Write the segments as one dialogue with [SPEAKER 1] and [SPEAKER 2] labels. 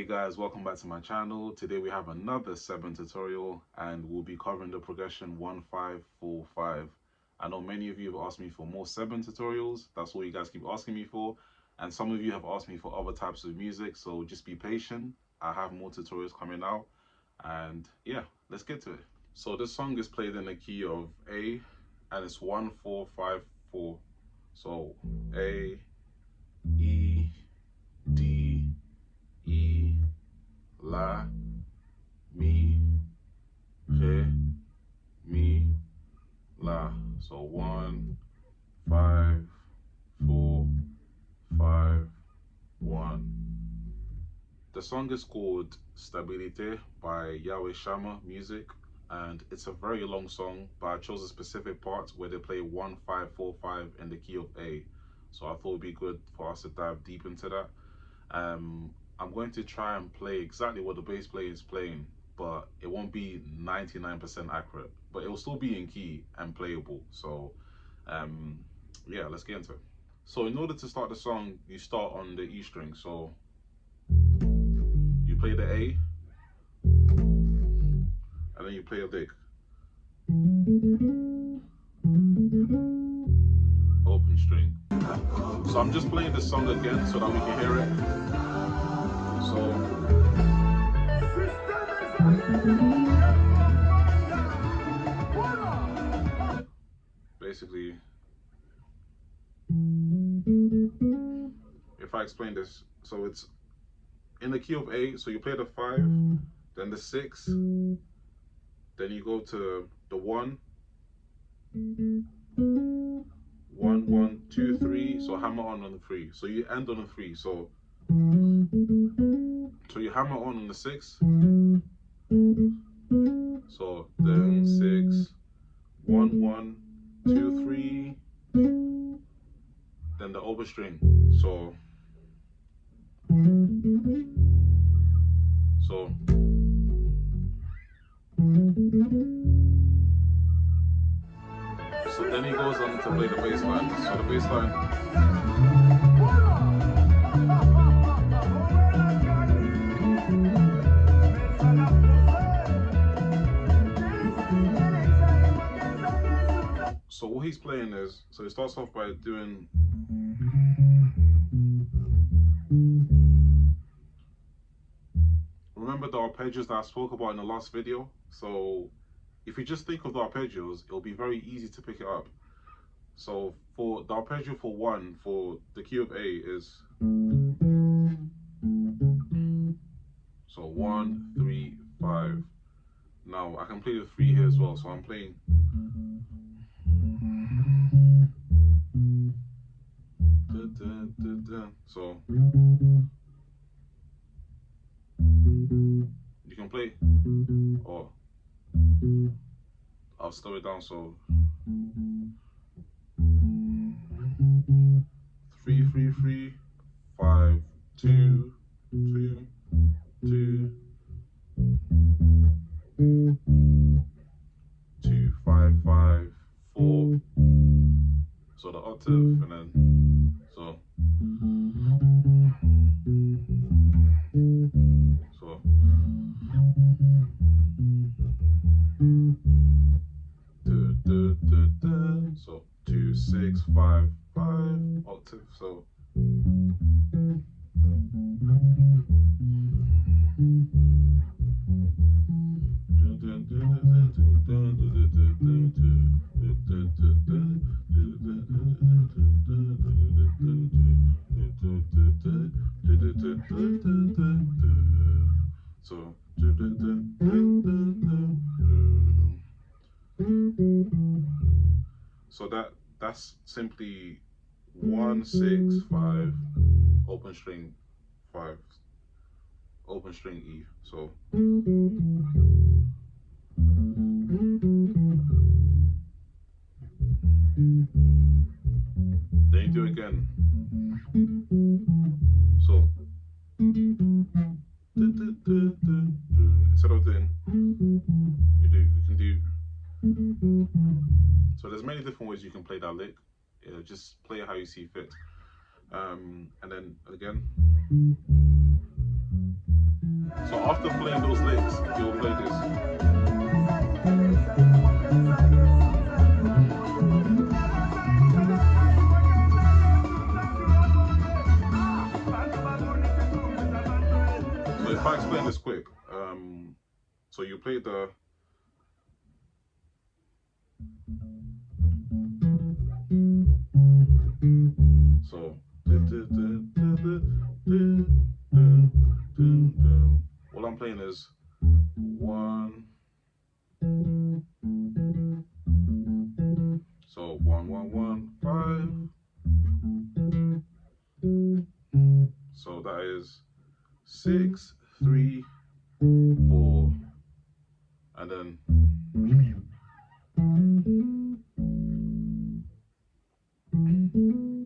[SPEAKER 1] Hey guys, welcome back to my channel. Today we have another Seben tutorial and we'll be covering the progression 1545. I know many of you have asked me for more Seben tutorials. That's all you guys keep asking me for. And some of you have asked me for other types of music, so just be patient. I have more tutorials coming out. And yeah, let's get to it. So this song is played in the key of A and it's 1454. So A, E, D, E, La, Mi, Re, Mi, La. So 1, 5, 4, 5, 1. The song is called Stabilité by Yahweh Shama Music, and it's a very long song, but I chose a specific part where they play 1, 5, 4, 5 in the key of A. So I thought it'd be good for us to dive deep into that. I'm going to try and play exactly what the bass player is playing, but it won't be 99% accurate, but it will still be in key and playable. So yeah, let's get into it. So in order to start the song, you start on the E string. So you play the A, and then you play a lick, open string. So I'm just playing the song again so that we can hear it. So basically, if I explain this, so it's in the key of A, so you play the 5, then the 6, then you go to the 1, 1, 1, 2, 3, so hammer on the 3, so you end on the 3, so you hammer on the 6, so then 6, 1, 1, 2, 3, then the open string, so then he goes on to play the bass line. So the bass line, so what he's playing is, so he starts off by doing, remember the arpeggios that I spoke about in the last video? So if you just think of the arpeggios, it'll be very easy to pick it up. So for the arpeggio for 1, for the key of A is, so 1, 3, 5. Now I can play the 3 here as well, so I'm playing. So you can play, or I'll slow it down, so 3, 3, 3, 5, 2, 2, 2, 2, 5, 5, 4. So the octave, and then so so 2, 6, 5, 5 octave. So so that's simply 1, 6, 5, open string 5, open string E. So then you do it again. So instead of doing, you can do. So there's many different ways you can play that lick. Just play it how you see fit. And then again. after playing those licks, you'll play this. So if I explain this quick, so you play the so all I'm playing is 1. So 1 1 1 5. So that is 6 3 4, and then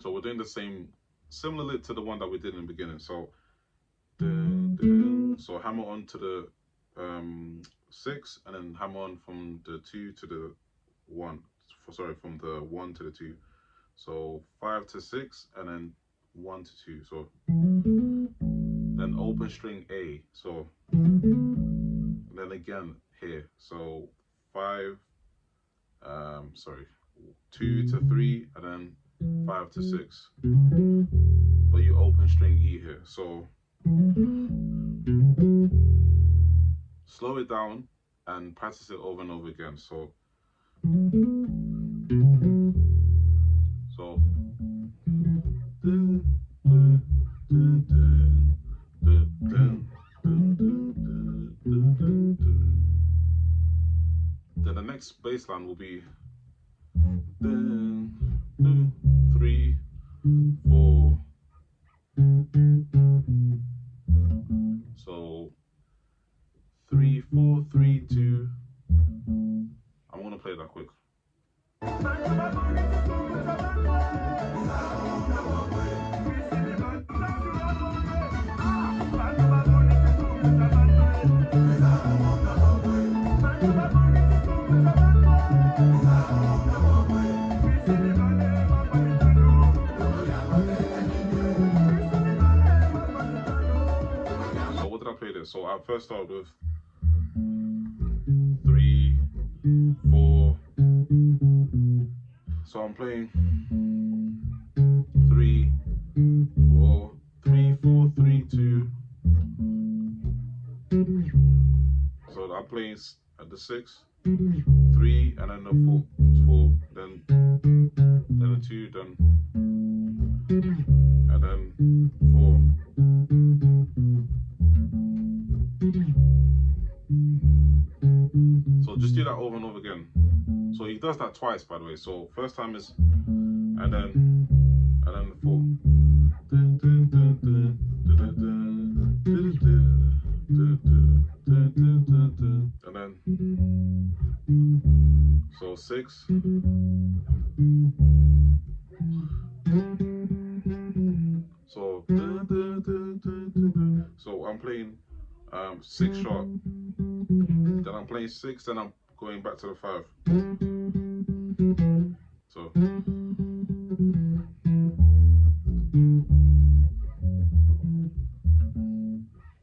[SPEAKER 1] so we're doing the same, similar to the one that we did in the beginning. So so hammer on to the 6, and then hammer on from the 2 to the 1. Sorry, from the 1 to the 2. So 5 to 6, and then 1 to 2. So then open string A. So then again here. So 5, 2 to 3, and then 5 to 6. But you open string E here. So slow it down and practice it over and over again. So then the next bass line will be 3 4. So 3 4 3 2. I'm gonna play that quick. So what did I play this? So I first started with 3 4. So I'm playing 3 4 3 4 3 2. So I'm playing at the 6 3, and then the 4 then the 2, then and then 4. So just do that over and over again. So he does that twice, by the way. So first time is and then the 4. And then so 6. So I'm playing 6 sharp, then I'm playing 6, then I'm going back to the 5.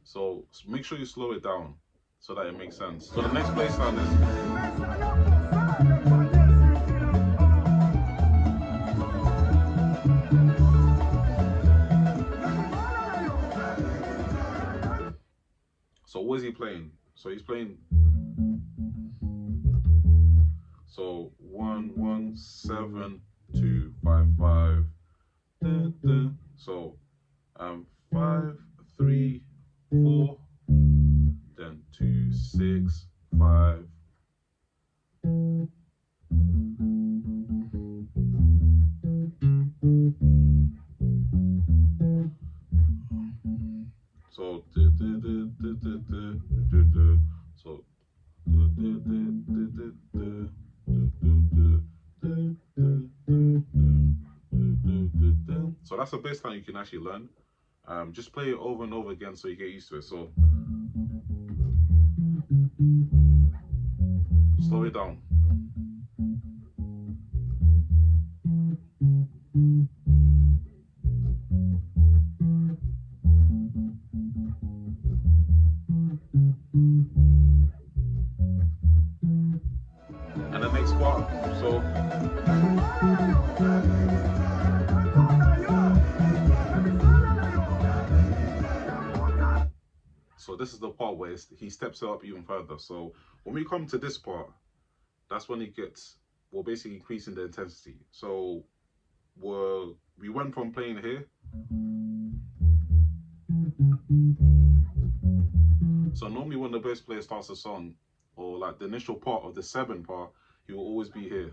[SPEAKER 1] So make sure you slow it down so that it makes sense. So the next bass line is so what is he playing? So he's playing so 1 1 7 2 5 5. So 5 3 4, then 2 6 5. So so that's a bass line you can actually learn. Just play it over and over again so you get used to it. So slow it down. So this is the part where he steps it up even further. So when we come to this part, that's when it gets, we're basically increasing the intensity. So we went from playing here. So normally when the bass player starts a song, or like the initial part of the 7 part, he will always be here.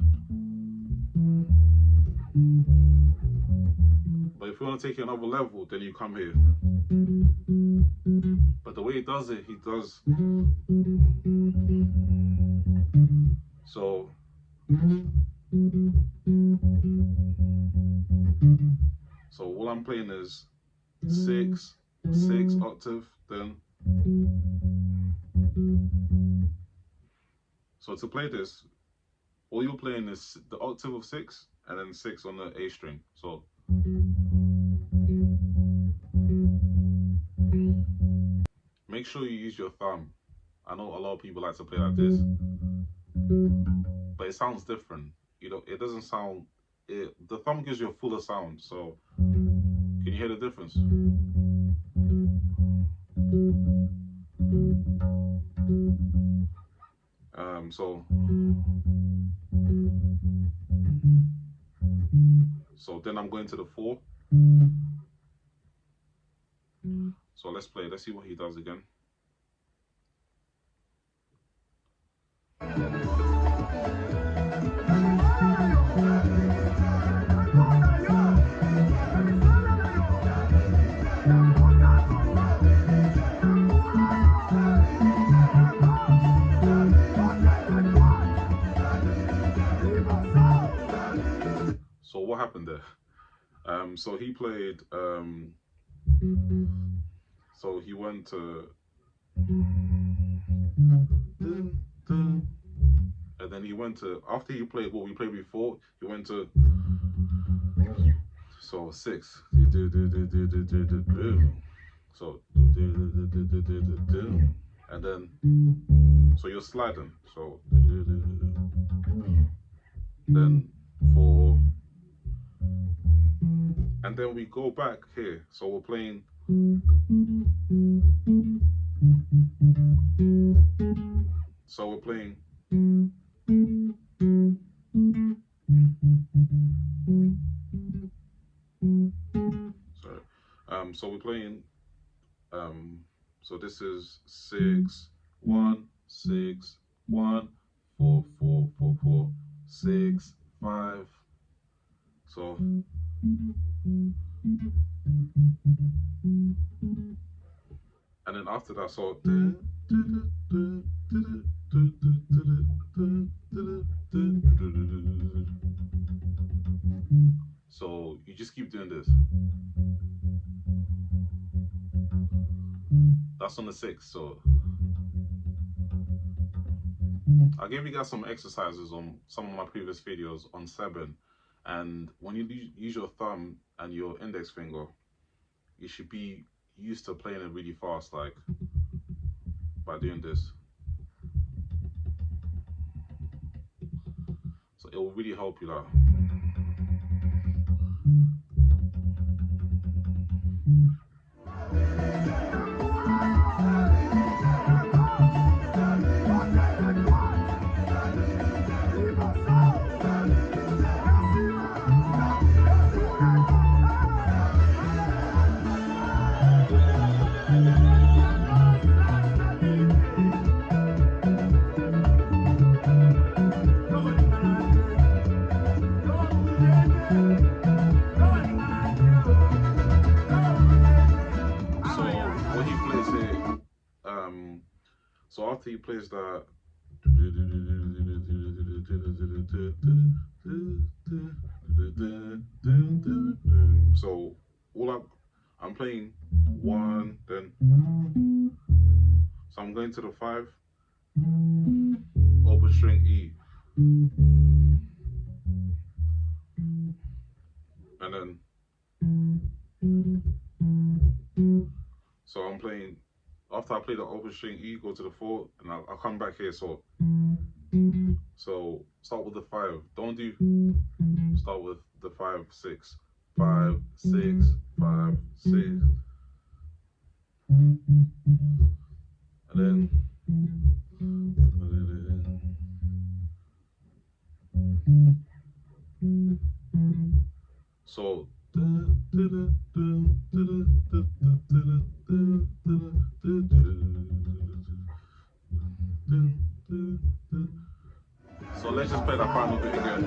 [SPEAKER 1] But if you want to take it another level, then you come here. But the way he does it, so all I'm playing is 6 octave, then. So to play this, all you're playing is the octave of 6 and then 6 on the A string. So make sure you use your thumb. I know a lot of people like to play like this, but it sounds different. You know, it doesn't sound. The thumb gives you a fuller sound. So can you hear the difference? So then I'm going to the 4. So let's play. Let's see what he does again. So what happened there? So he played. So he went to. And then he went to, after he played what we played before, he went to, so 6. So, and then, so you're sliding. So, then 4, and then we go back here. So we're playing. So we're playing. Sorry. So we're playing. So this is 6 1 6 1 4 4 4 4 6 5. So. And then after that, so. So you just keep doing this. That's on the 6. So I gave you guys some exercises on some of my previous videos on Seben, and when you use your thumb and your index finger, you should be used to playing it really fast, like by doing this. So it will really help you out. So after he plays that, so I'm playing 1, then so I'm going to the 5, open string E, and then so I'm playing. After I play the open string E, go to the 4, and I'll come back here. So So start with the 5. Don't do. Start with the 5 6. 5 6 5 6, and then so. So let's just play that final bit again.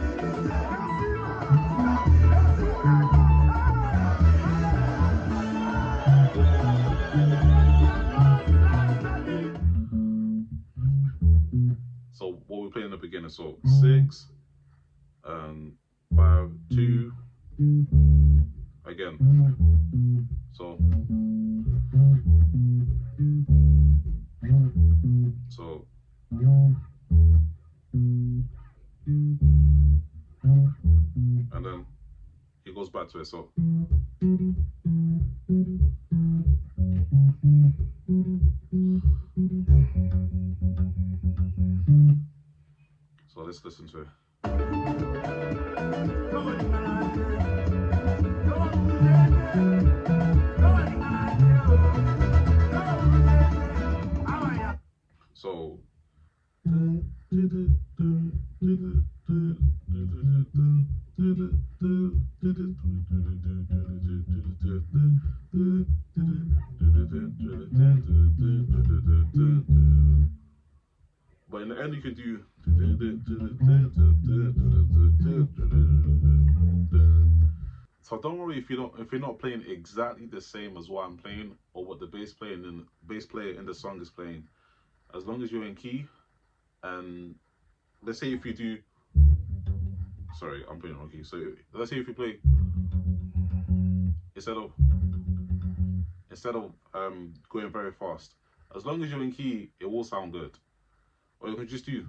[SPEAKER 1] So what we play in the beginning. So 6 and 5 2 again. So so and then he goes back to it. So let's listen to it. So but in the end you could do. So don't worry if you're not playing exactly the same as what I'm playing or what the bass player in the song is playing. As long as you're in key, and let's say if you do, sorry, I'm playing wrong key. So let's say if you play instead of going very fast, as long as you're in key, it will sound good. Or you can just do.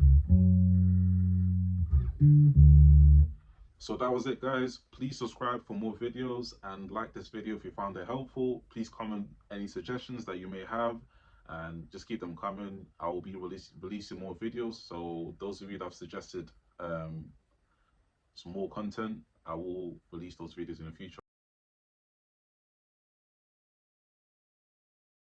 [SPEAKER 1] So that was it, guys. Please subscribe for more videos and like this video if you found it helpful. Please comment any suggestions that you may have and just keep them coming. I will be releasing more videos. So those of you that have suggested some more content, I will release those videos in the future.